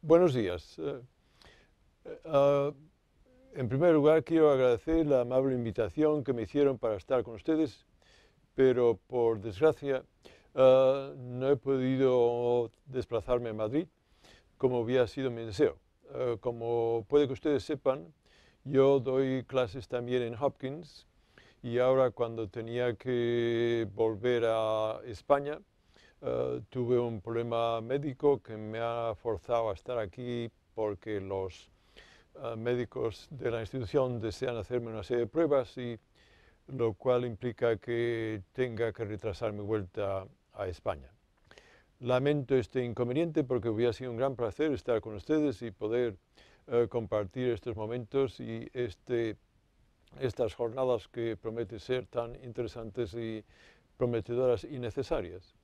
Buenos días. En primer lugar, quiero agradecer la amable invitación que me hicieron para estar con ustedes, pero por desgracia no he podido desplazarme a Madrid como había sido mi deseo. Como puede que ustedes sepan, yo doy clases también en Hopkins y ahora cuando tenía que volver a España, tuve un problema médico que me ha forzado a estar aquí porque los médicos de la institución desean hacerme una serie de pruebas, y lo cual implica que tenga que retrasar mi vuelta a España. Lamento este inconveniente porque hubiera sido un gran placer estar con ustedes y poder compartir estos momentos y estas jornadas que prometen ser tan interesantes y prometedoras y necesarias.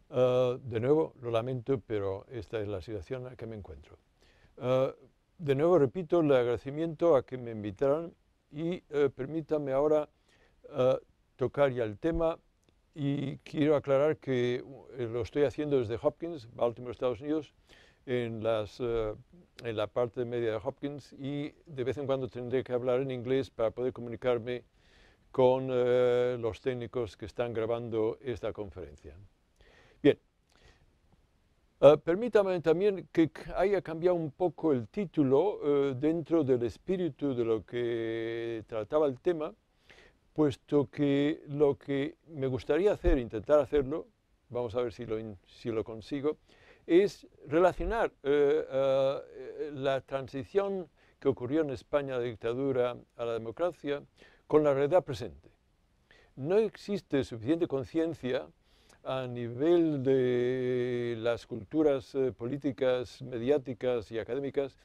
De nuevo, lo lamento, pero esta es la situación en la que me encuentro. De nuevo, repito el agradecimiento a que me invitaron y permítanme ahora tocar ya el tema, y quiero aclarar que lo estoy haciendo desde Hopkins, Baltimore, Estados Unidos, en la parte media de Hopkins, y de vez en cuando tendré que hablar en inglés para poder comunicarme con los técnicos que están grabando esta conferencia. Bien, permítame también que haya cambiado un poco el título dentro del espíritu de lo que trataba el tema, puesto que lo que me gustaría hacer, intentar hacerlo, vamos a ver si lo consigo, es relacionar la transición que ocurrió en España de dictadura a la democracia con la realidad presente. No existe suficiente conciencia a nivel de las culturas políticas, mediáticas y académicas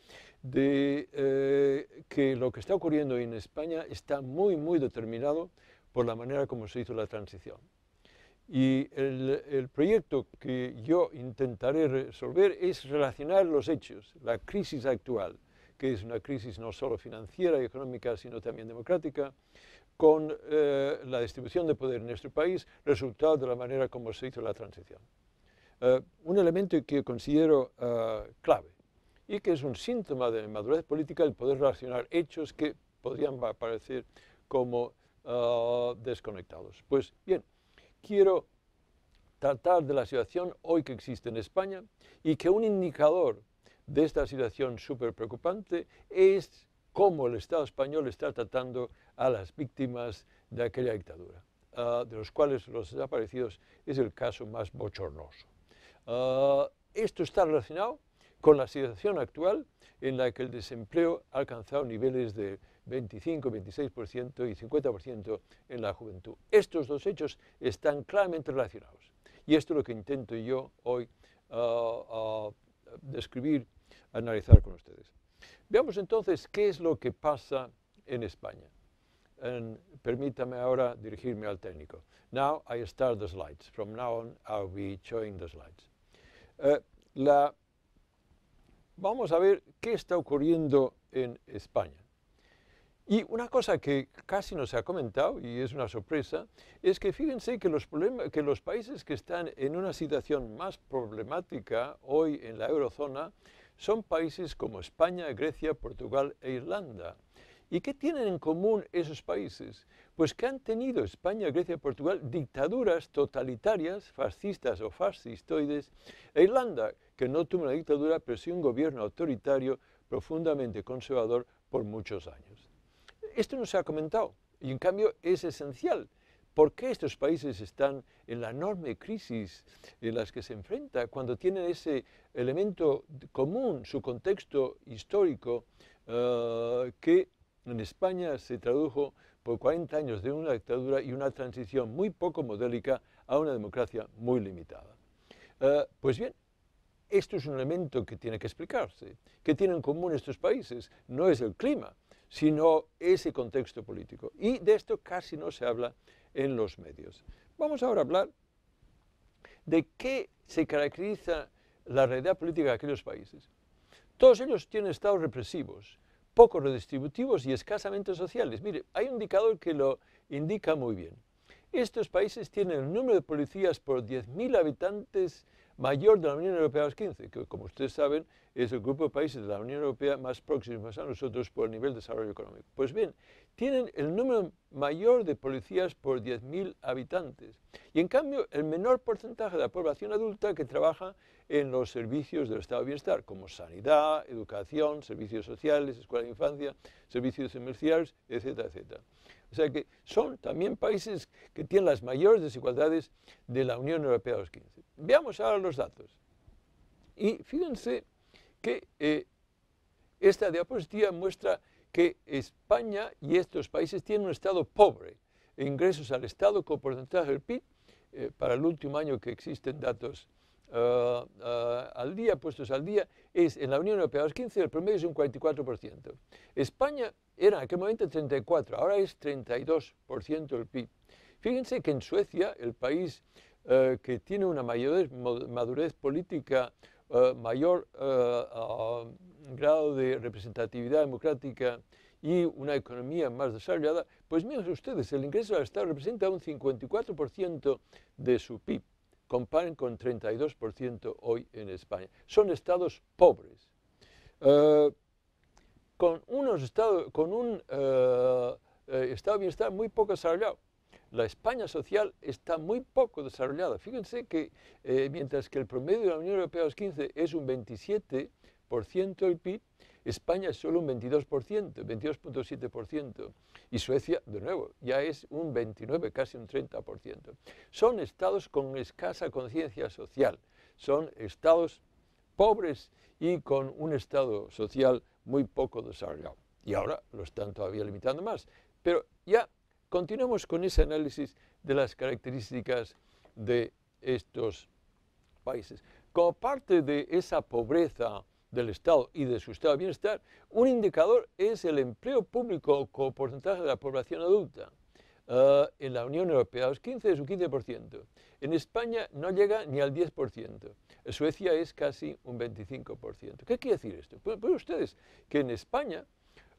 de que lo que está ocurriendo en España está muy determinado por la manera como se hizo la transición. Y el proyecto que yo intentaré resolver es relacionar los hechos, la crisis actual, que es una crisis no solo financiera y económica, sino también democrática, con la distribución de poder en nuestro país, resultado de la manera como se hizo la transición. Un elemento que considero clave y que es un síntoma de madurez política, el poder relacionar hechos que podrían parecer como desconectados. Pues bien, quiero tratar de la situación hoy que existe en España, y que un indicador de esta situación súper preocupante es cómo el Estado español está tratando a las víctimas de aquella dictadura, de los cuales los desaparecidos es el caso más bochornoso. Esto está relacionado con la situación actual en la que el desempleo ha alcanzado niveles de 25, 26% y 50% en la juventud. Estos dos hechos están claramente relacionados, y esto es lo que intento yo hoy describir, analizar con ustedes. Veamos entonces qué es lo que pasa en España. Permítame ahora dirigirme al técnico. Now I start the slides. From now on I'll be showing the slides. Vamos a ver qué está ocurriendo en España. Y una cosa que casi no se ha comentado, y es una sorpresa, es que fíjense que los países que están en una situación más problemática hoy en la eurozona son países como España, Grecia, Portugal e Irlanda. ¿Y qué tienen en común esos países? Pues que han tenido España, Grecia y Portugal dictaduras totalitarias, fascistas o fascistoides, e Irlanda, que no tuvo una dictadura, pero sí un gobierno autoritario profundamente conservador por muchos años. Esto no se ha comentado, y en cambio es esencial. ¿Por qué estos países están en la enorme crisis en las que se enfrenta cuando tienen ese elemento común, su contexto histórico, que en España se tradujo por 40 años de una dictadura y una transición muy poco modélica a una democracia muy limitada? Pues bien, esto es un elemento que tiene que explicarse. ¿Qué tienen en común estos países? No es el clima, sino ese contexto político. Y de esto casi no se habla en los medios. Vamos ahora a hablar de qué se caracteriza la realidad política de aquellos países. Todos ellos tienen estados represivos, poco redistributivos y escasamente sociales. Mire, hay un indicador que lo indica muy bien. estos países tienen el número de policías por 10.000 habitantes mayor de la Unión Europea de los 15, que como ustedes saben es el grupo de países de la Unión Europea más próximos a nosotros por el nivel de desarrollo económico. Pues bien, tienen el número mayor de policías por 10.000 habitantes y en cambio el menor porcentaje de la población adulta que trabaja en los servicios del estado de bienestar, como sanidad, educación, servicios sociales, escuela de infancia, servicios domiciliarios, etcétera, etcétera. O sea que son también países que tienen las mayores desigualdades de la Unión Europea de los 15. Veamos ahora los datos. Y fíjense que esta diapositiva muestra que España y estos países tienen un estado pobre. Ingresos al estado como porcentaje del PIB, para el último año que existen datos al día, puestos al día, es en la Unión Europea de los 15 el promedio es un 44%. España era en aquel momento 34%, ahora es 32% del PIB. Fíjense que en Suecia, el país que tiene una mayor madurez política, mayor grado de representatividad democrática y una economía más desarrollada, pues miren ustedes, el ingreso al Estado representa un 54% de su PIB. Comparen con 32% hoy en España. Son estados pobres, con un estado de bienestar muy poco desarrollado. La España social está muy poco desarrollada. Fíjense que mientras que el promedio de la Unión Europea de los 15 es un 27% del PIB, España es solo un 22%, 22.7%. Y Suecia, de nuevo, ya es un 29%, casi un 30%. Son estados con escasa conciencia social. Son estados pobres y con un estado social muy poco desarrollado. Y ahora lo están todavía limitando más. Pero ya continuemos con ese análisis de las características de estos países. Como parte de esa pobreza del Estado y de su estado de bienestar, un indicador es el empleo público como porcentaje de la población adulta. En la Unión Europea, los 15 es un 15%. En España no llega ni al 10%. En Suecia es casi un 25%. ¿Qué quiere decir esto? Pues ustedes que en España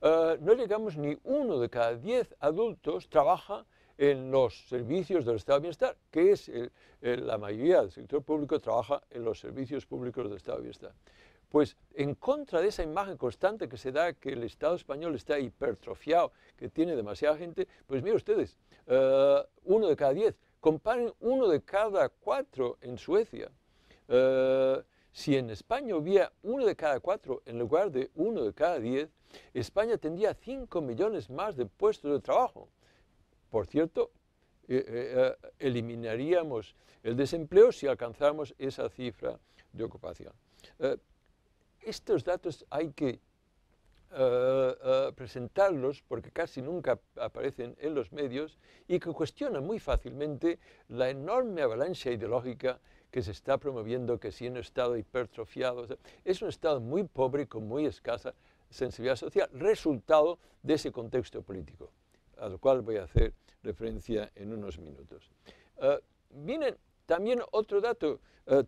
no llegamos ni 1 de cada 10 adultos trabaja en los servicios del estado de bienestar, que es la mayoría del sector público trabaja en los servicios públicos del estado de bienestar. Pues en contra de esa imagen constante que se da que el Estado español está hipertrofiado, que tiene demasiada gente, pues miren ustedes, 1 de cada 10, comparen 1 de cada 4 en Suecia. Si en España hubiera 1 de cada 4 en lugar de 1 de cada 10, España tendría 5 millones más de puestos de trabajo. Por cierto, eliminaríamos el desempleo si alcanzáramos esa cifra de ocupación. Estos datos hay que presentarlos porque casi nunca aparecen en los medios y que cuestionan muy fácilmente la enorme avalancha ideológica que se está promoviendo, que si en un estado hipertrofiado, es un estado muy pobre con muy escasa sensibilidad social, resultado de ese contexto político, a lo cual voy a hacer referencia en unos minutos. Vienen también otro dato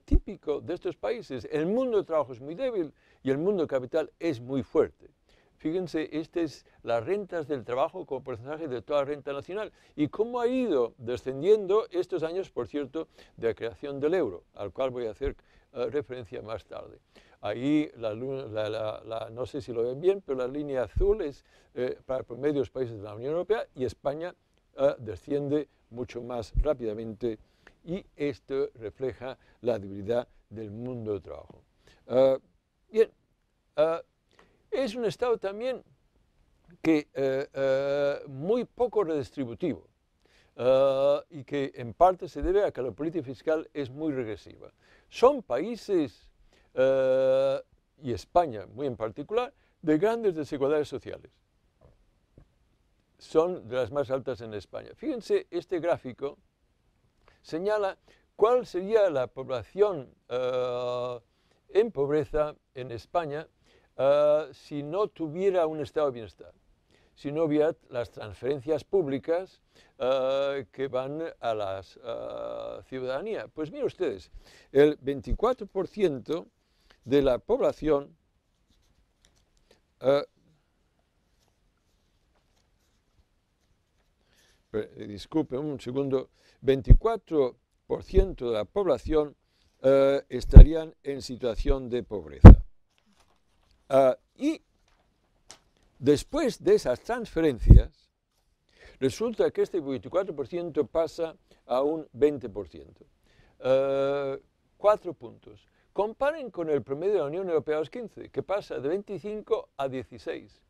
típico de estos países: el mundo del trabajo es muy débil y el mundo del capital es muy fuerte. Fíjense, estas son las rentas del trabajo como porcentaje de toda la renta nacional y cómo ha ido descendiendo estos años, por cierto, de la creación del euro, al cual voy a hacer referencia más tarde. Ahí, no sé si lo ven bien, pero la línea azul es para el promedio de los países de la Unión Europea y España desciende mucho más rápidamente y esto refleja la debilidad del mundo del trabajo. Bien, es un estado también que muy poco redistributivo y que en parte se debe a que la política fiscal es muy regresiva. Son países, y España muy en particular, de grandes desigualdades sociales. Son de las más altas en España. Fíjense, este gráfico señala cuál sería la población en pobreza en España si no tuviera un estado de bienestar, si no hubiera las transferencias públicas que van a la ciudadanía. Pues miren ustedes, el 24% de la población disculpe un segundo, 24% de la población estarían en situación de pobreza. Y después de esas transferencias, resulta que este 24% pasa a un 20%. 4 puntos. Comparen con el promedio de la Unión Europea, los 15, que pasa de 25 a 16,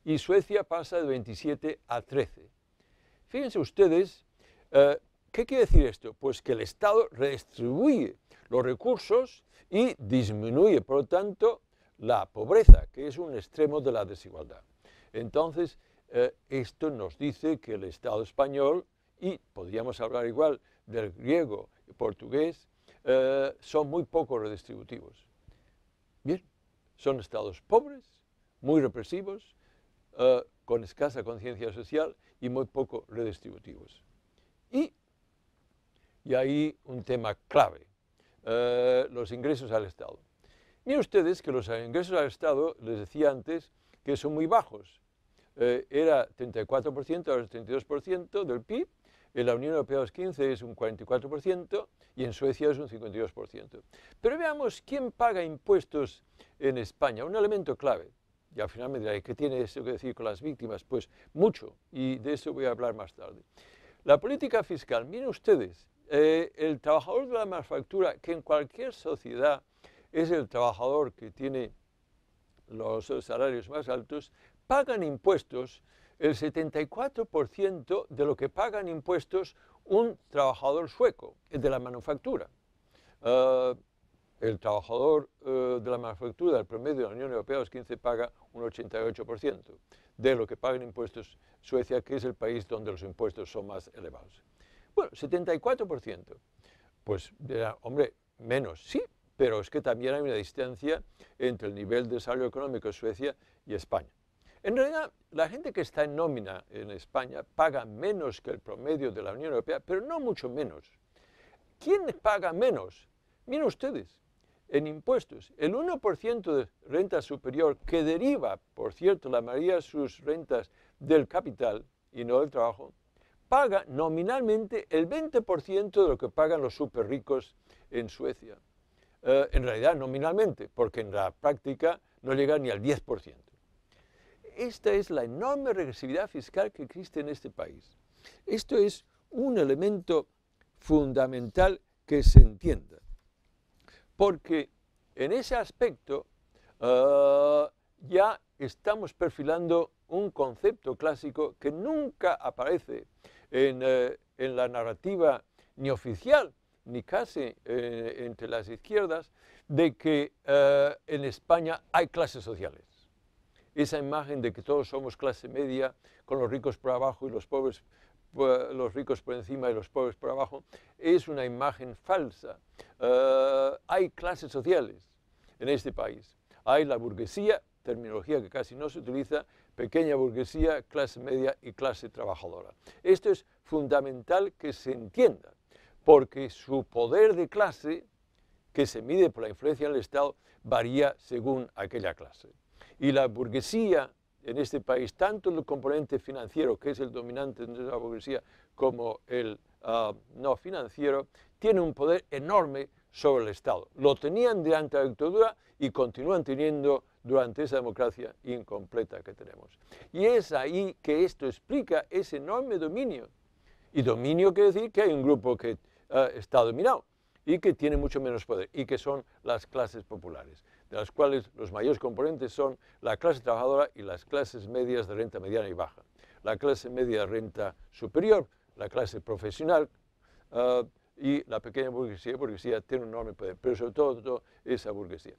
y Suecia pasa de 27 a 13. Fíjense ustedes, ¿qué quiere decir esto? Pues que el Estado redistribuye los recursos y disminuye, por lo tanto, la pobreza, que es un extremo de la desigualdad. Entonces, esto nos dice que el Estado español, y podríamos hablar igual del griego y portugués, son muy poco redistributivos. Bien, son estados pobres, muy represivos, con escasa conciencia social y muy poco redistributivos. Y ahí un tema clave, los ingresos al Estado. Miren ustedes que los ingresos al Estado, les decía antes, que son muy bajos. Era 34%, ahora es 32% del PIB, en la Unión Europea los 15 es un 44% y en Suecia es un 52%. Pero veamos quién paga impuestos en España, un elemento clave. Y al final me dirá, ¿qué tiene eso que decir con las víctimas? Pues mucho, y de eso voy a hablar más tarde. La política fiscal, miren ustedes, el trabajador de la manufactura, que en cualquier sociedad es el trabajador que tiene los salarios más altos, pagan impuestos el 74% de lo que pagan impuestos un trabajador sueco, el de la manufactura. El trabajador de la manufactura, el promedio de la Unión Europea, los 15, paga un 88% de lo que pagan impuestos Suecia, que es el país donde los impuestos son más elevados. Bueno, 74%. Pues dirá, hombre, menos, sí, pero es que también hay una distancia entre el nivel de desarrollo económico de Suecia y España. En realidad, la gente que está en nómina en España paga menos que el promedio de la Unión Europea, pero no mucho menos. ¿Quién paga menos? Miren ustedes, en impuestos, el 1% de renta superior, que deriva, por cierto, la mayoría de sus rentas del capital y no del trabajo, paga nominalmente el 20% de lo que pagan los súper ricos en Suecia. En realidad, nominalmente, porque en la práctica no llega ni al 10%. Esta es la enorme regresividad fiscal que existe en este país. Esto es un elemento fundamental que se entienda, porque en ese aspecto ya estamos perfilando un concepto clásico que nunca aparece en la narrativa ni oficial ni casi entre las izquierdas, de que en España hay clases sociales. Esa imagen de que todos somos clase media, con los ricos por abajo y los pobres, los ricos por encima y los pobres por abajo, es una imagen falsa. Hay clases sociales en este país. Hay la burguesía, terminología que casi no se utiliza, pequeña burguesía, clase media y clase trabajadora. Esto es fundamental que se entienda, porque su poder de clase, que se mide por la influencia en el Estado, varía según aquella clase. Y la burguesía en este país, tanto el componente financiero, que es el dominante de la burguesía, como el no financiero, tiene un poder enorme sobre el Estado. Lo tenían durante la dictadura y continúan teniendo durante esa democracia incompleta que tenemos. Y es ahí que esto explica ese enorme dominio. Y dominio quiere decir que hay un grupo que está dominado y que tiene mucho menos poder, y que son las clases populares, de las cuales los mayores componentes son la clase trabajadora y las clases medias de renta mediana y baja. La clase media de renta superior, la clase profesional y la pequeña burguesía tiene un enorme poder, pero sobre todo esa burguesía.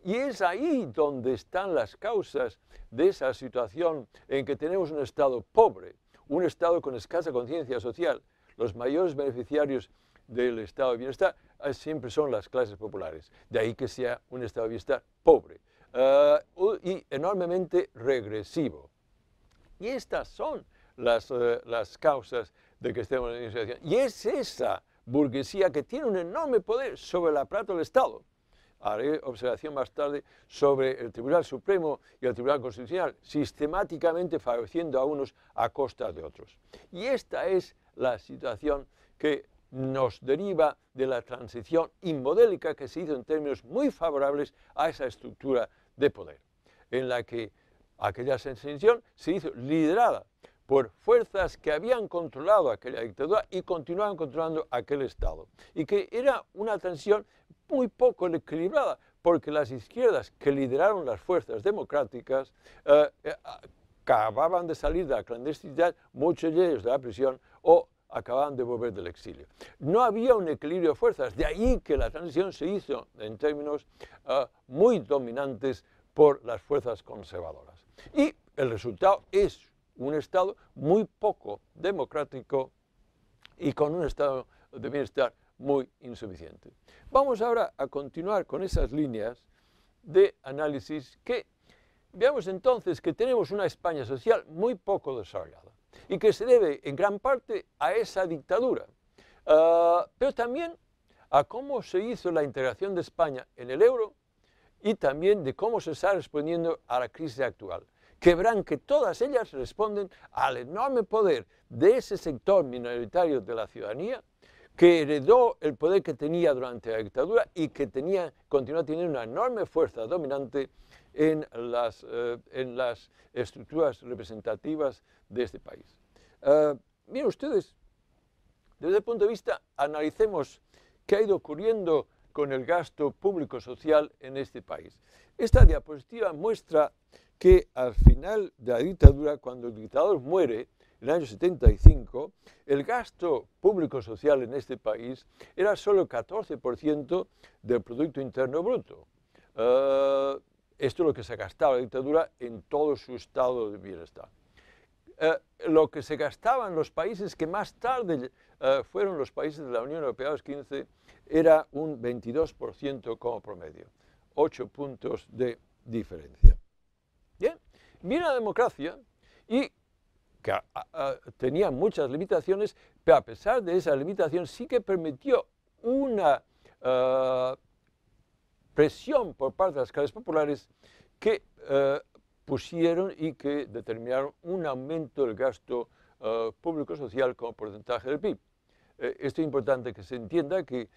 Y es ahí donde están las causas de esa situación en que tenemos un Estado pobre, un Estado con escasa conciencia social. Los mayores beneficiarios del estado de bienestar siempre son las clases populares. De ahí que sea un estado de bienestar pobre y enormemente regresivo. Y estas son las causas de que estemos en esa situación. Y es esa burguesía que tiene un enorme poder sobre el aparato del Estado. haré observación más tarde sobre el Tribunal Supremo y el Tribunal Constitucional, sistemáticamente favoreciendo a unos a costa de otros. Y esta es la situación que nos deriva de la transición inmodélica que se hizo en términos muy favorables a esa estructura de poder, en la que aquella transición se hizo liderada por fuerzas que habían controlado aquella dictadura y continuaban controlando aquel Estado. Y que era una transición muy poco equilibrada, porque las izquierdas que lideraron las fuerzas democráticas acababan de salir de la clandestinidad, muchos de ellos de la prisión, o acababan de volver del exilio. No había un equilibrio de fuerzas, de ahí que la transición se hizo en términos muy dominantes por las fuerzas conservadoras. Y el resultado es un Estado muy poco democrático y con un estado de bienestar muy insuficiente. Vamos ahora a continuar con esas líneas de análisis que veamos entonces que tenemos una España social muy poco desarrollada y que se debe en gran parte a esa dictadura, pero también a cómo se hizo la integración de España en el euro y también de cómo se está respondiendo a la crisis actual, que verán que todas ellas responden al enorme poder de ese sector minoritario de la ciudadanía que heredó el poder que tenía durante la dictadura y que continúa teniendo una enorme fuerza dominante en las estructuras representativas de este país. Miren ustedes, desde el punto de vista, analicemos qué ha ido ocurriendo con el gasto público social en este país. Esta diapositiva muestra que al final de la dictadura, cuando el dictador muere, en el año 75, el gasto público social en este país era solo el 14% del Producto Interno Bruto. Esto es lo que se gastaba la dictadura en todo su estado de bienestar. Lo que se gastaba en los países que más tarde fueron los países de la Unión Europea, los 15, era un 22% como promedio, 8 puntos de diferencia. Bien, viene la democracia y que tenía muchas limitaciones, pero a pesar de esa limitación sí que permitió una presión por parte de las clases populares que pusieron y que determinaron un aumento del gasto público social como porcentaje del PIB. Esto es importante que se entienda que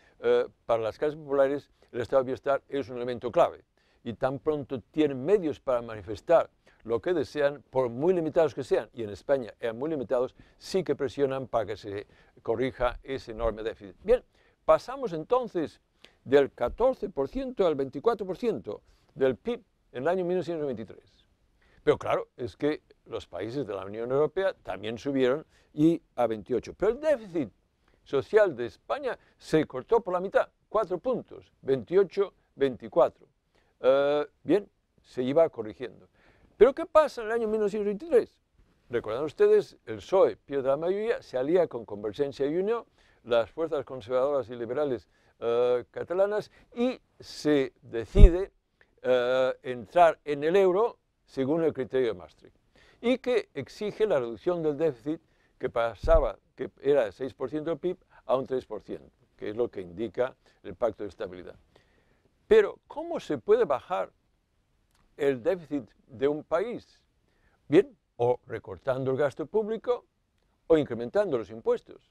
para las clases populares el estado de bienestar es un elemento clave y tan pronto tienen medios para manifestar lo que desean, por muy limitados que sean, y en España eran muy limitados, sí que presionan para que se corrija ese enorme déficit. Bien, pasamos entonces del 14% al 24% del PIB en el año 1993. Pero claro, es que los países de la Unión Europea también subieron y a 28. Pero el déficit social de España se cortó por la mitad, 4 puntos, 28, 24. Bien, se iba corrigiendo. ¿Pero qué pasa en el año 1923? Recuerdan ustedes, el PSOE pierde la mayoría, se alía con Convergencia y Unió, las fuerzas conservadoras y liberales catalanas, y se decide entrar en el euro según el criterio de Maastricht, y que exige la reducción del déficit que pasaba, que era de 6% del PIB, a un 3%, que es lo que indica el Pacto de Estabilidad. Pero, ¿cómo se puede bajar el déficit de un país? Bien, o recortando el gasto público o incrementando los impuestos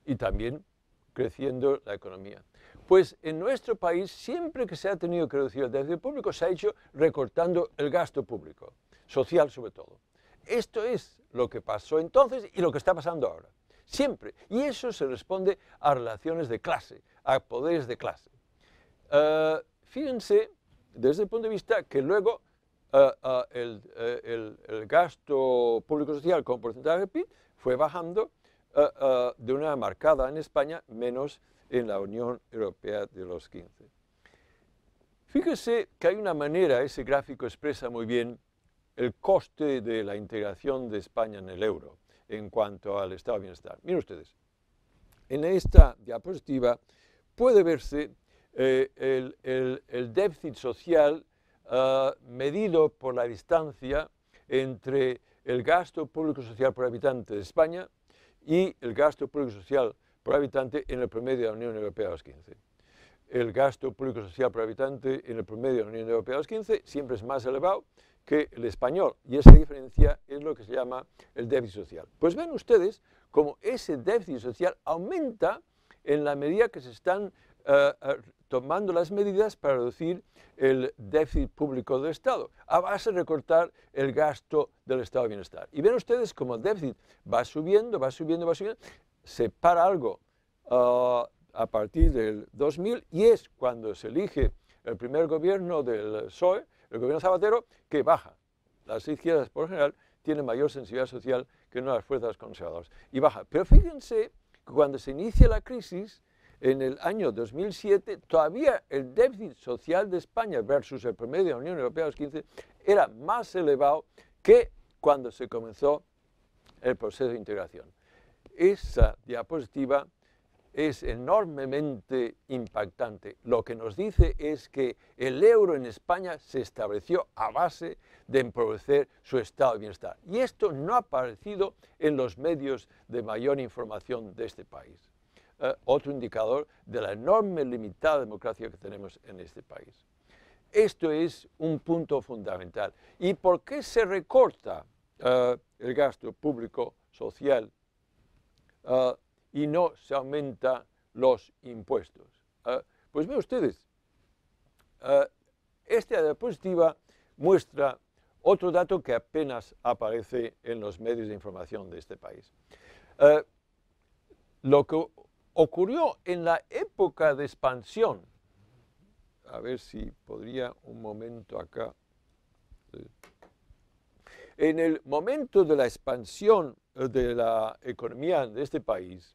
y también creciendo la economía. Pues en nuestro país, siempre que se ha tenido que reducir el déficit público, se ha hecho recortando el gasto público, social sobre todo. Esto es lo que pasó entonces y lo que está pasando ahora. Siempre. Y eso se responde a relaciones de clase, a poderes de clase. Fíjense, desde el punto de vista que luego el gasto público-social como porcentaje del PIB fue bajando de una manera marcada en España, menos en la Unión Europea de los 15. Fíjese que hay una manera, ese gráfico expresa muy bien el coste de la integración de España en el euro en cuanto al estado de bienestar. Miren ustedes, en esta diapositiva puede verse el déficit social medido por la distancia entre el gasto público social por habitante de España y el gasto público social por habitante en el promedio de la Unión Europea de los 15. el gasto público social por habitante en el promedio de la Unión Europea de los 15 siempre es más elevado que el español, y esa diferencia es lo que se llama el déficit social. Pues ven ustedes cómo ese déficit social aumenta en la medida que se están tomando las medidas para reducir el déficit público del Estado, a base de recortar el gasto del Estado de Bienestar. Y ven ustedes cómo el déficit va subiendo, va subiendo, va subiendo, se para algo a partir del 2000, y es cuando se elige el primer gobierno del PSOE, el gobierno Zapatero, que baja. Las izquierdas, por lo general, tienen mayor sensibilidad social que no las fuerzas conservadoras, y baja. Pero fíjense que cuando se inicia la crisis, en el año 2007, todavía el déficit social de España versus el promedio de la Unión Europea de los 15 era más elevado que cuando se comenzó el proceso de integración. Esa diapositiva es enormemente impactante. Lo que nos dice es que el euro en España se estableció a base de empobrecer su estado de bienestar. Y esto no ha aparecido en los medios de mayor información de este país. Otro indicador de la enorme limitada democracia que tenemos en este país. Esto es un punto fundamental. ¿Y por qué se recorta el gasto público social y no se aumenta los impuestos? Pues vean ustedes, esta diapositiva muestra otro dato que apenas aparece en los medios de información de este país. Lo que ocurrió en la época de expansión, a ver si podría un momento acá, en el momento de la expansión de la economía de este país,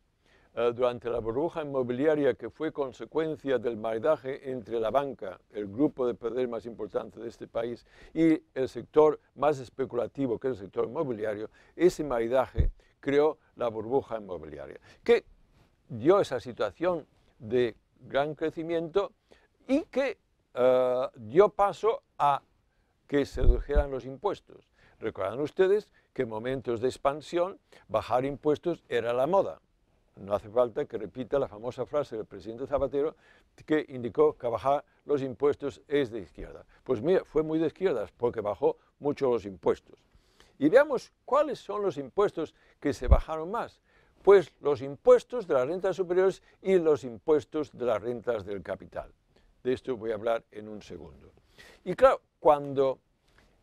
durante la burbuja inmobiliaria que fue consecuencia del maridaje entre la banca, el grupo de poder más importante de este país, y el sector más especulativo, que es el sector inmobiliario, ese maridaje creó la burbuja inmobiliaria, que dio esa situación de gran crecimiento y que dio paso a que se redujeran los impuestos. Recuerdan ustedes que en momentos de expansión bajar impuestos era la moda. No hace falta que repita la famosa frase del presidente Zapatero que indicó que bajar los impuestos es de izquierda. Pues mira, fue muy de izquierdas porque bajó mucho los impuestos. Y veamos cuáles son los impuestos que se bajaron más. Pues los impuestos de las rentas superiores y los impuestos de las rentas del capital. De esto voy a hablar en un segundo. Y claro, cuando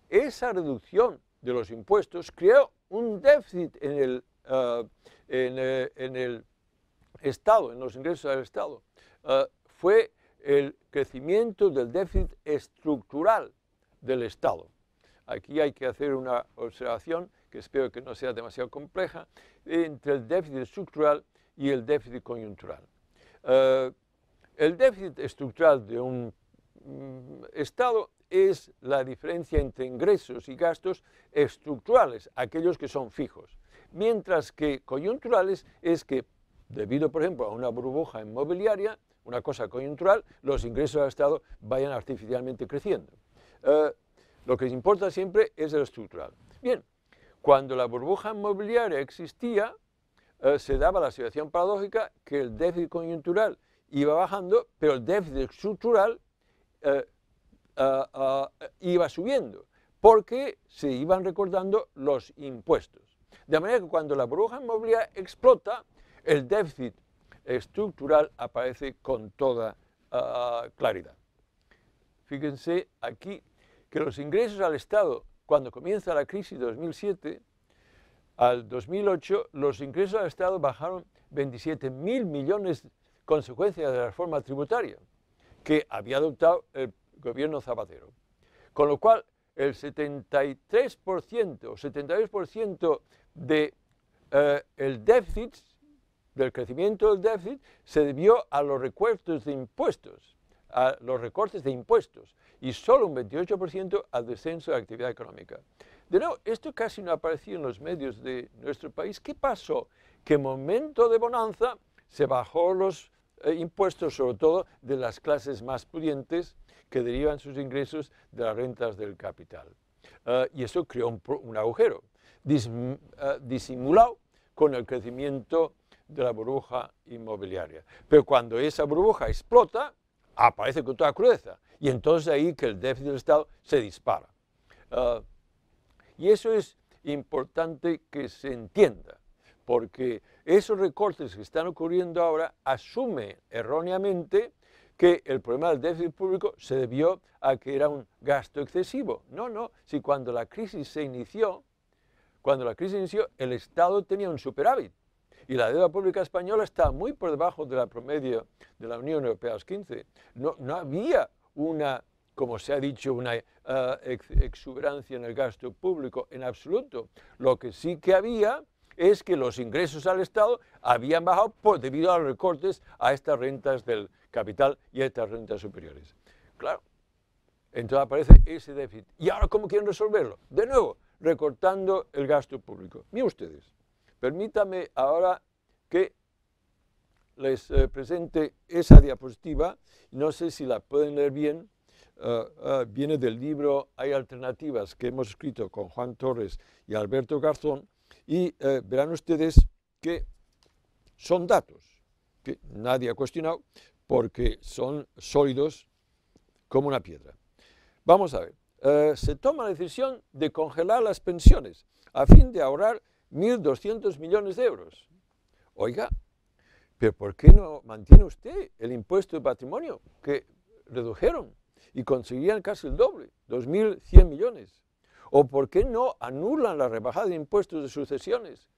esa reducción de los impuestos creó un déficit en el Estado, en los ingresos del Estado, fue el crecimiento del déficit estructural del Estado. Aquí hay que hacer una observación que espero que no sea demasiado compleja, entre el déficit estructural y el déficit coyuntural. El déficit estructural de un Estado es la diferencia entre ingresos y gastos estructurales, aquellos que son fijos, mientras que coyunturales es que, debido, por ejemplo, a una burbuja inmobiliaria, una cosa coyuntural, los ingresos del Estado vayan artificialmente creciendo. Lo que importa siempre es el estructural. Bien, cuando la burbuja inmobiliaria existía, se daba la situación paradójica que el déficit coyuntural iba bajando, pero el déficit estructural iba subiendo, porque se iban recortando los impuestos. De manera que cuando la burbuja inmobiliaria explota, el déficit estructural aparece con toda claridad. Fíjense aquí que los ingresos al Estado, cuando comienza la crisis de 2007, al 2008, los ingresos al Estado bajaron 27.000 millones, consecuencia de la reforma tributaria que había adoptado el gobierno Zapatero. Con lo cual, el 73% o 72% del déficit, del crecimiento del déficit, se debió a los recortes de impuestos, y solo un 28% al descenso de la actividad económica. De nuevo, esto casi no ha aparecido en los medios de nuestro país. ¿Qué pasó? Que en momento de bonanza se bajó los impuestos, sobre todo de las clases más pudientes, que derivan sus ingresos de las rentas del capital. Y eso creó un agujero, disimulado con el crecimiento de la burbuja inmobiliaria. Pero cuando esa burbuja explota, aparece con toda crudeza. Y entonces ahí que el déficit del Estado se dispara. Y eso es importante que se entienda, porque esos recortes que están ocurriendo ahora asumen erróneamente que el problema del déficit público se debió a que era un gasto excesivo. No, no, si cuando la crisis inició, el Estado tenía un superávit y la deuda pública española estaba muy por debajo de la promedio de la Unión Europea, los 15. No había una, como se ha dicho, una exuberancia en el gasto público en absoluto. Lo que sí que había es que los ingresos al Estado habían bajado debido a los recortes a estas rentas del capital y a estas rentas superiores. Claro, entonces aparece ese déficit. ¿Y ahora cómo quieren resolverlo? De nuevo, recortando el gasto público. Miren ustedes, permítanme ahora que les presente esa diapositiva. No sé si la pueden leer bien. Viene del libro Hay alternativas, que hemos escrito con Juan Torres y Alberto Garzón, y verán ustedes que son datos que nadie ha cuestionado porque son sólidos como una piedra. Vamos a ver, se toma la decisión de congelar las pensiones a fin de ahorrar 1.200 millones de euros. Oiga, pero ¿por qué no mantiene usted el impuesto de patrimonio que redujeron y conseguían casi el doble, 2.100 millones? ¿O por qué no anulan la rebajada de impuestos de sucesiones?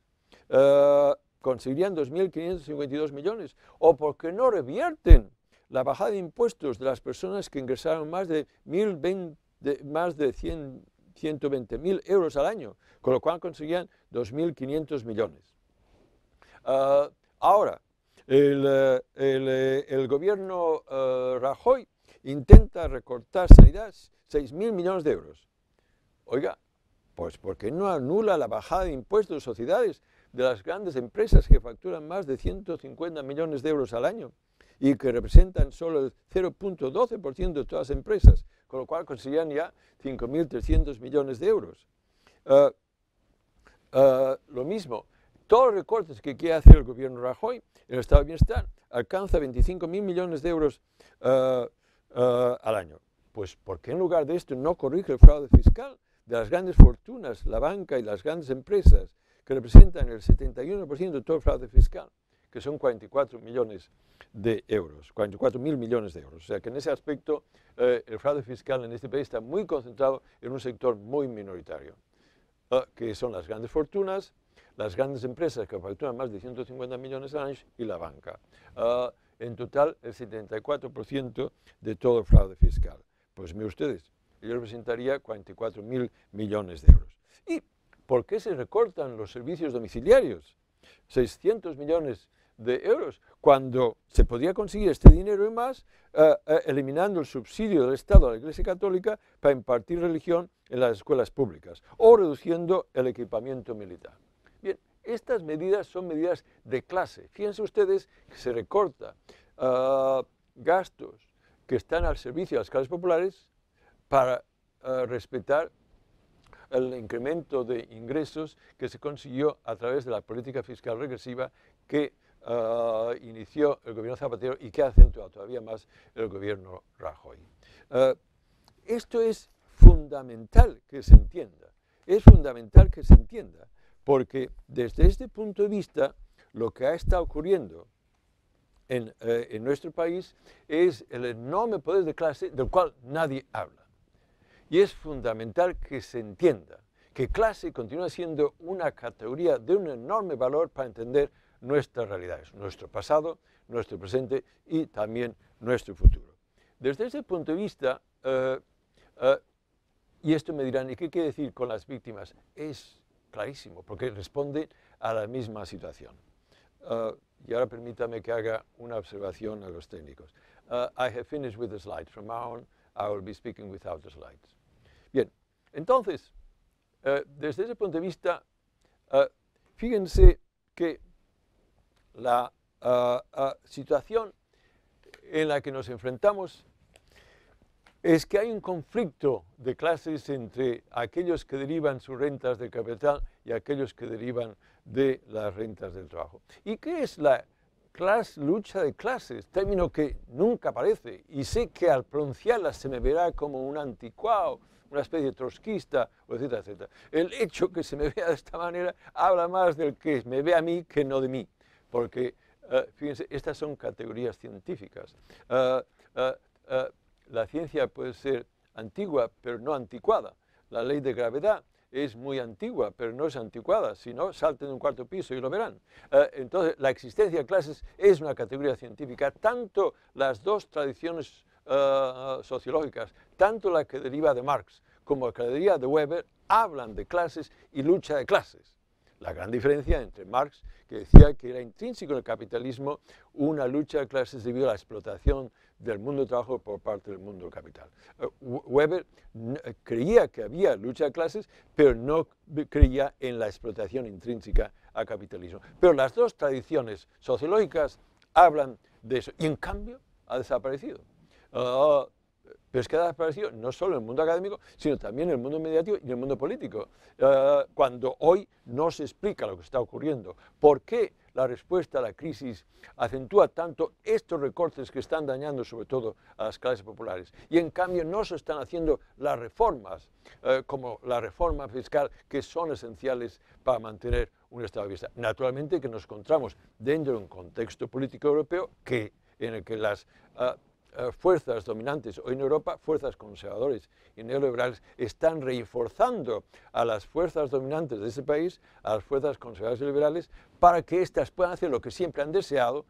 Conseguirían 2.552 millones. ¿O por qué no revierten la bajada de impuestos de las personas que ingresaron más de 120.000 euros al año, con lo cual conseguían 2.500 millones? Ahora, el gobierno Rajoy intenta recortar sanidad 6.000 millones de euros. Oiga, pues ¿por qué no anula la bajada de impuestos de sociedades de las grandes empresas que facturan más de 150 millones de euros al año y que representan solo el 0.12% de todas las empresas, con lo cual conseguían ya 5.300 millones de euros? Lo mismo, todos los recortes que quiere hacer el gobierno Rajoy, el estado de bienestar alcanza 25.000 millones de euros al año. Pues ¿por qué en lugar de esto no corrige el fraude fiscal de las grandes fortunas, la banca y las grandes empresas, que representan el 71% de todo el fraude fiscal, que son 44 millones de euros, 44.000 millones de euros? O sea que en ese aspecto el fraude fiscal en este país está muy concentrado en un sector muy minoritario, que son las grandes fortunas, las grandes empresas que facturan más de 150 millones al año y la banca. En total, el 74% de todo el fraude fiscal. Pues miren ustedes, yo representaría 44.000 millones de euros. ¿Y por qué se recortan los servicios domiciliarios? 600 millones de euros, cuando se podría conseguir este dinero y más eliminando el subsidio del Estado a la Iglesia Católica para impartir religión en las escuelas públicas o reduciendo el equipamiento militar. Bien, estas medidas son medidas de clase. Fíjense ustedes que se recorta gastos que están al servicio de las clases populares para respetar el incremento de ingresos que se consiguió a través de la política fiscal regresiva que inició el gobierno Zapatero y que ha acentuado todavía más el gobierno Rajoy. Esto es fundamental que se entienda. Es fundamental que se entienda, porque desde este punto de vista lo que ha estado ocurriendo en nuestro país es el enorme poder de clase del cual nadie habla. Y es fundamental que se entienda que clase continúa siendo una categoría de un enorme valor para entender nuestras realidades, nuestro pasado, nuestro presente y también nuestro futuro. Desde ese punto de vista, y esto me dirán, ¿y qué quiere decir con las víctimas? Es clarísimo, porque responde a la misma situación. Y ahora permítame que haga una observación a los técnicos. I have finished with the slides. From now on, I will be speaking without the slides. Bien, entonces, desde ese punto de vista, fíjense que la situación en la que nos enfrentamos es que hay un conflicto de clases entre aquellos que derivan sus rentas del capital y aquellos que derivan de las rentas del trabajo. ¿Y qué es la lucha de clases, término que nunca aparece, y sé que al pronunciarla se me verá como un anticuado, una especie de trotskista, etcétera, etcétera. El hecho que se me vea de esta manera habla más del que me ve a mí que no de mí, porque, fíjense, estas son categorías científicas. La ciencia puede ser antigua, pero no anticuada. La ley de gravedad es muy antigua, pero no es anticuada. Si no, salten de un cuarto piso y lo verán. Entonces, la existencia de clases es una categoría científica. Tanto las dos tradiciones sociológicas, tanto la que deriva de Marx como la que deriva de Weber, hablan de clases y lucha de clases. La gran diferencia entre Marx, que decía que era intrínseco en el capitalismo una lucha de clases debido a la explotación del mundo del trabajo por parte del mundo del capital. Weber creía que había lucha de clases, pero no creía en la explotación intrínseca al capitalismo. Pero las dos tradiciones sociológicas hablan de eso, y en cambio ha desaparecido. Pero es que ha desaparecido no solo en el mundo académico, sino también en el mundo mediático y en el mundo político. Cuando hoy no se explica lo que está ocurriendo, por qué la respuesta a la crisis acentúa tanto estos recortes que están dañando sobre todo a las clases populares, y en cambio no se están haciendo las reformas, como la reforma fiscal, que son esenciales para mantener un estado de bienestar. Naturalmente que nos encontramos dentro de un contexto político europeo en el que las fuerzas dominantes hoy en Europa, fuerzas conservadoras y neoliberales, están reforzando a las fuerzas dominantes de ese país, a las fuerzas conservadoras y liberales, para que éstas puedan hacer lo que siempre han deseado,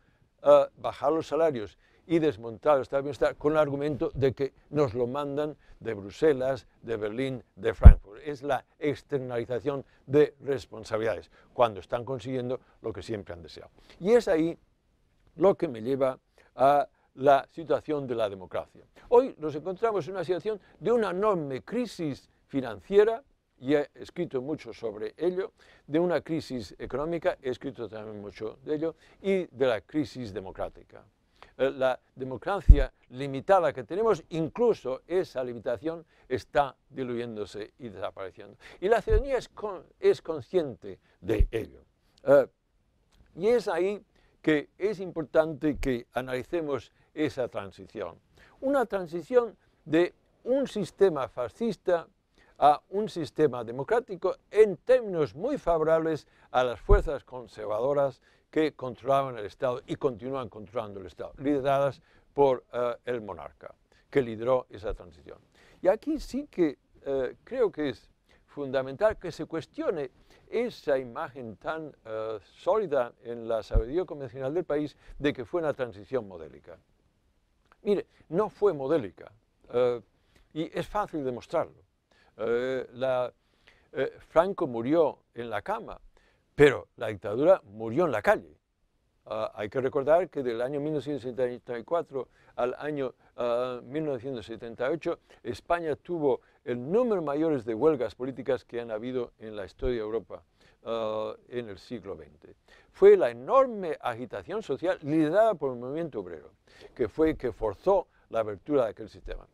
bajar los salarios y desmontar el estado de bienestar, con el argumento de que nos lo mandan de Bruselas, de Berlín, de Frankfurt. Es la externalización de responsabilidades, cuando están consiguiendo lo que siempre han deseado. Y es ahí lo que me lleva a la situación de la democracia. Hoy nos encontramos en una situación de una enorme crisis financiera, y he escrito mucho sobre ello, de una crisis económica, he escrito también mucho de ello, y de la crisis democrática. La democracia limitada que tenemos, incluso esa limitación está diluyéndose y desapareciendo. Y la ciudadanía es consciente de ello. Y es ahí que es importante que analicemos esa transición. Una transición de un sistema fascista a un sistema democrático en términos muy favorables a las fuerzas conservadoras que controlaban el Estado y continúan controlando el Estado, lideradas por el monarca, que lideró esa transición. Y aquí sí que creo que es fundamental que se cuestione esa imagen tan sólida en la sabiduría convencional del país de que fue una transición modélica. Mire, no fue modélica, y es fácil demostrarlo. Franco murió en la cama, pero la dictadura murió en la calle. Hay que recordar que del año 1974 al año 1978, España tuvo el número mayor de huelgas políticas que han habido en la historia de Europa en el siglo XX. Fue la enorme agitación social liderada por el movimiento obrero, que forzó la apertura de aquel sistema.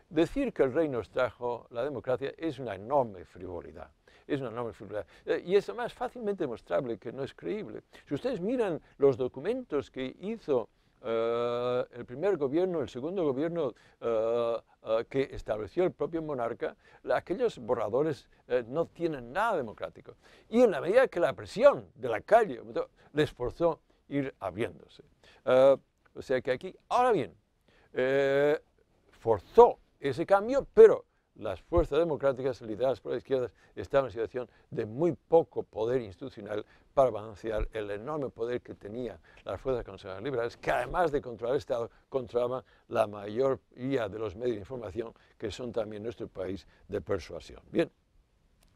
Decir que el rey nos trajo la democracia es una enorme frivolidad. Es una enorme frivolidad. Y es además fácilmente demostrable que no es creíble. Si ustedes miran los documentos que hizo el primer gobierno, el segundo gobierno que estableció el propio monarca, aquellos borradores no tienen nada democrático. Y en la medida que la presión de la calle les forzó ir abriéndose. O sea que aquí, ahora bien, forzó ese cambio, pero las fuerzas democráticas lideradas por la izquierda estaban en una situación de muy poco poder institucional para balancear el enorme poder que tenían las fuerzas conservadoras liberales, que además de controlar el Estado, controlaban la mayoría de los medios de información, que son también nuestro país de persuasión. Bien,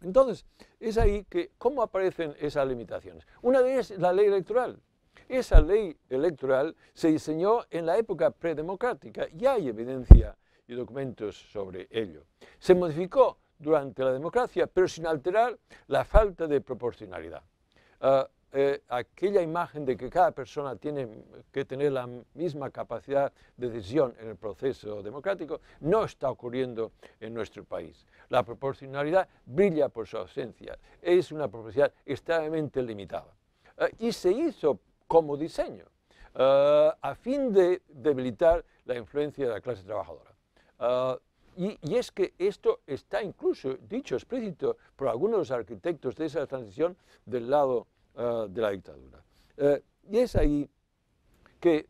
entonces, es ahí que, ¿cómo aparecen esas limitaciones? Una de ellas es la ley electoral. Esa ley electoral se diseñó en la época predemocrática y hay evidencia y documentos sobre ello. Se modificó durante la democracia, pero sin alterar la falta de proporcionalidad. Aquella imagen de que cada persona tiene que tener la misma capacidad de decisión en el proceso democrático no está ocurriendo en nuestro país. La proporcionalidad brilla por su ausencia, es una proporcionalidad extremadamente limitada. Y se hizo como diseño. a fin de debilitar la influencia de la clase trabajadora. Y es que esto está incluso dicho explícito por algunos de los arquitectos de esa transición del lado de la dictadura. Y es ahí que,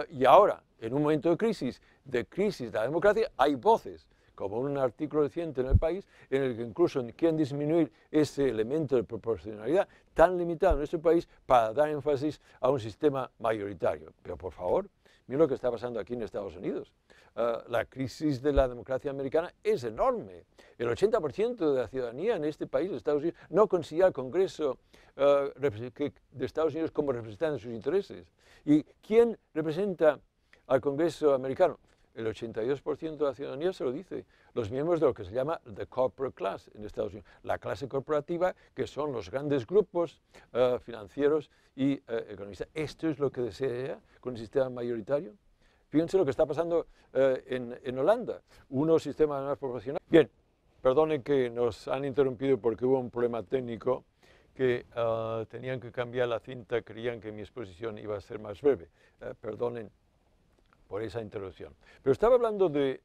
y ahora, en un momento de crisis de la democracia, hay voces, como un artículo reciente en El País, en el que incluso quieren disminuir ese elemento de proporcionalidad tan limitado en nuestro país para dar énfasis a un sistema mayoritario. Pero por favor, miren lo que está pasando aquí en Estados Unidos. La crisis de la democracia americana es enorme. El 80% de la ciudadanía en este país, de Estados Unidos, no considera al Congreso de Estados Unidos como representante de sus intereses. ¿Y quién representa al Congreso americano? El 82% de la ciudadanía se lo dice, los miembros de lo que se llama the corporate class en Estados Unidos, la clase corporativa, que son los grandes grupos financieros y economistas. ¿Esto es lo que desea con un sistema mayoritario? Fíjense lo que está pasando en Holanda, un sistema más proporcional. Bien, perdonen que nos han interrumpido porque hubo un problema técnico que tenían que cambiar la cinta, creían que mi exposición iba a ser más breve. Perdonen por esa interrupción. Pero estaba hablando de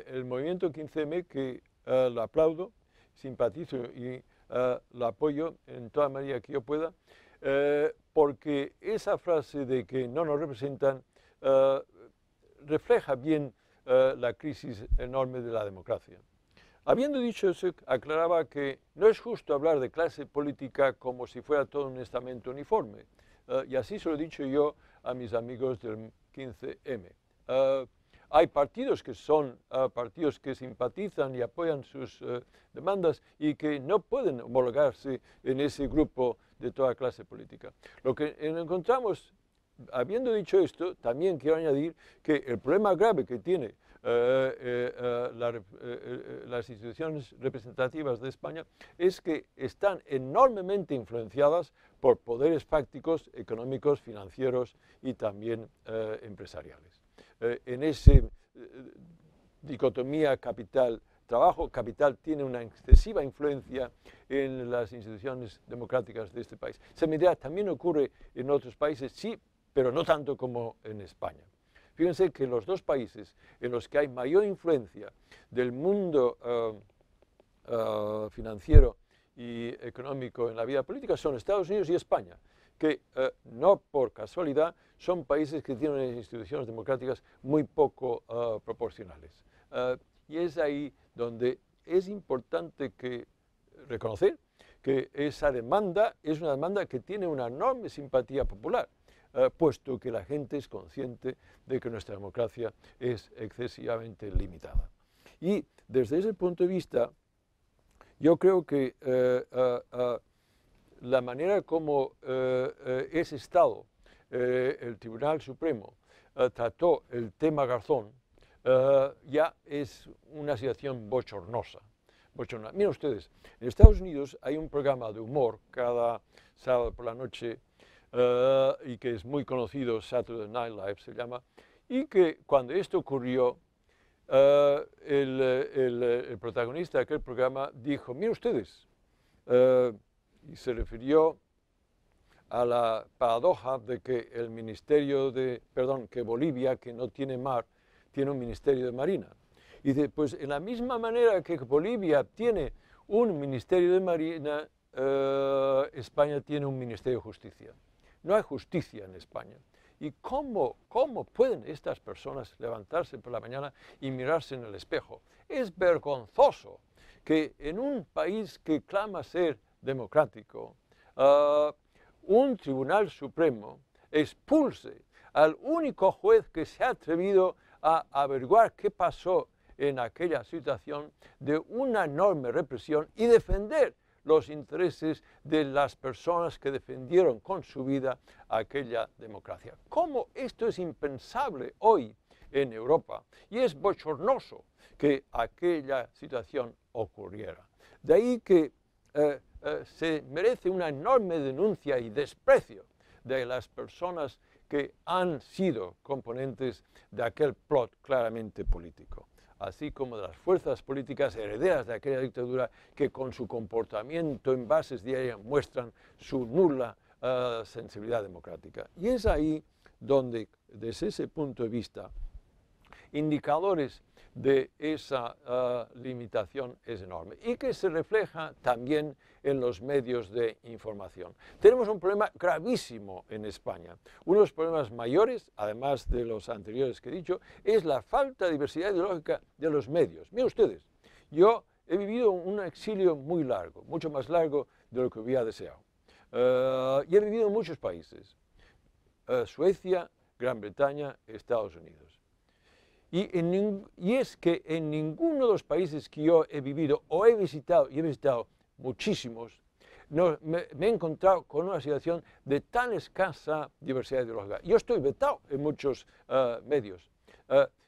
el movimiento 15M, que lo aplaudo, simpatizo y lo apoyo en toda medida que yo pueda, porque esa frase de que no nos representan refleja bien la crisis enorme de la democracia. Habiendo dicho eso, aclaraba que no es justo hablar de clase política como si fuera todo un estamento uniforme. Y así se lo he dicho yo a mis amigos del 15M. Hay partidos que son partidos que simpatizan y apoyan sus demandas y que no pueden homologarse en ese grupo de toda clase política. Lo que encontramos, habiendo dicho esto, también quiero añadir que el problema grave que tiene las instituciones representativas de España es que están enormemente influenciadas por poderes fácticos, económicos, financieros y también empresariales. En esa dicotomía capital-trabajo, capital tiene una excesiva influencia en las instituciones democráticas de este país. Similar también ocurre en otros países, sí, pero no tanto como en España. Fíjense que los dos países en los que hay mayor influencia del mundo financiero y económico en la vida política son Estados Unidos y España, que no por casualidad son países que tienen unas instituciones democráticas muy poco proporcionales. Y es ahí donde es importante reconocer que esa demanda es una demanda que tiene una enorme simpatía popular. Puesto que la gente es consciente de que nuestra democracia es excesivamente limitada. Y desde ese punto de vista, yo creo que la manera como ese Estado, el Tribunal Supremo, trató el tema Garzón, ya es una situación bochornosa. Miren ustedes, en Estados Unidos hay un programa de humor cada sábado por la noche y que es muy conocido, Saturday Night Live se llama, y que cuando esto ocurrió, el protagonista de aquel programa dijo, miren ustedes, y se refirió a la paradoja de que que Bolivia, que no tiene mar, tiene un ministerio de Marina. Y dice, pues en la misma manera que Bolivia tiene un ministerio de Marina, España tiene un ministerio de Justicia. No hay justicia en España. ¿Y cómo pueden estas personas levantarse por la mañana y mirarse en el espejo? Es vergonzoso que en un país que clama ser democrático, un Tribunal Supremo expulse al único juez que se ha atrevido a averiguar qué pasó en aquella situación de una enorme represión y defender los intereses de las personas que defendieron con su vida aquella democracia. ¿Cómo esto es impensable hoy en Europa? Y es bochornoso que aquella situación ocurriera. De ahí que se merece una enorme denuncia y desprecio de las personas que han sido componentes de aquel plot claramente político, así como de las fuerzas políticas herederas de aquella dictadura que con su comportamiento en bases diarias muestran su nula sensibilidad democrática. Y es ahí donde desde ese punto de vista indicadores de esa limitación es enorme y que se refleja también en los medios de información. Tenemos un problema gravísimo en España. Uno de los problemas mayores, además de los anteriores que he dicho, es la falta de diversidad ideológica de los medios. Miren ustedes, yo he vivido un exilio muy largo, mucho más largo de lo que hubiera deseado. Y he vivido en muchos países, Suecia, Gran Bretaña, Estados Unidos. Y es que en ninguno de los países que yo he vivido o he visitado, y he visitado muchísimos, me he encontrado con una situación de tan escasa diversidad ideológica. Yo estoy vetado en muchos medios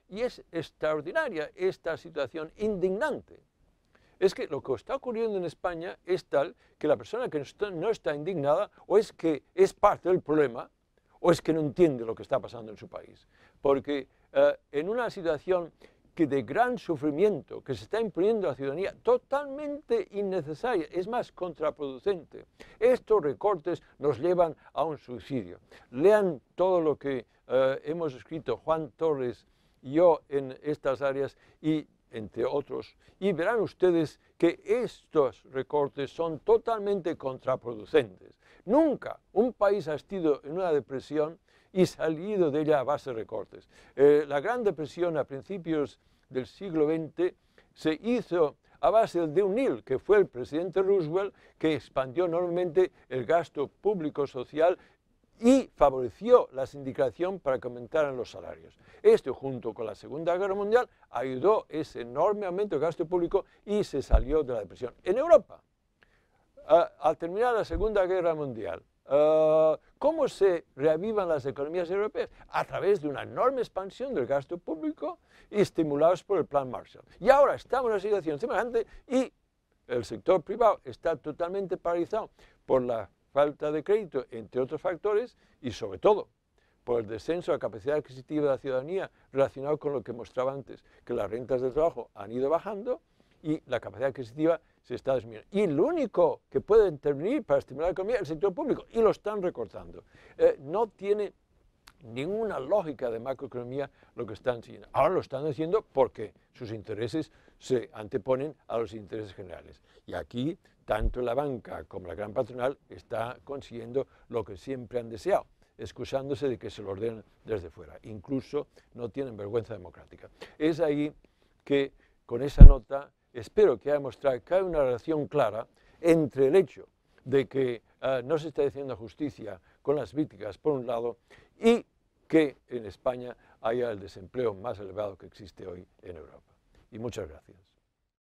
y es extraordinaria esta situación, indignante. Es que lo que está ocurriendo en España es tal que la persona que no está indignada o es que es parte del problema o es que no entiende lo que está pasando en su país. Porque en una situación de gran sufrimiento que se está imponiendo a la ciudadanía, totalmente innecesaria, es más, contraproducente. Estos recortes nos llevan a un suicidio. Lean todo lo que hemos escrito Juan Torres y yo en estas áreas y entre otros, y verán ustedes que estos recortes son totalmente contraproducentes. Nunca un país ha estado en una depresión y salido de ella a base de recortes. La Gran Depresión a principios del siglo XX se hizo a base de O'Neill, que fue el presidente Roosevelt, que expandió enormemente el gasto público social y favoreció la sindicación para que aumentaran los salarios. Esto, junto con la Segunda Guerra Mundial, ayudó ese enorme aumento del gasto público y se salió de la depresión. En Europa, al terminar la Segunda Guerra Mundial, ¿cómo se reavivan las economías europeas? A través de una enorme expansión del gasto público y estimulados por el Plan Marshall. Y ahora estamos en una situación semejante y el sector privado está totalmente paralizado por la falta de crédito, entre otros factores, y sobre todo por el descenso de la capacidad adquisitiva de la ciudadanía relacionado con lo que mostraba antes, que las rentas de trabajo han ido bajando y la capacidad adquisitiva se está disminuyendo. Y lo único que puede intervenir para estimular la economía es el sector público, y lo están recortando. No tiene ninguna lógica de macroeconomía lo que están haciendo. Ahora lo están haciendo porque sus intereses se anteponen a los intereses generales. Y aquí, tanto la banca como la gran patronal está consiguiendo lo que siempre han deseado, excusándose de que se lo ordenen desde fuera. Incluso no tienen vergüenza democrática. Es ahí que, con esa nota, espero que haya mostrado que hay una relación clara entre el hecho de que no se está haciendo justicia con las víctimas, por un lado, y que en España haya el desempleo más elevado que existe hoy en Europa. Y muchas gracias.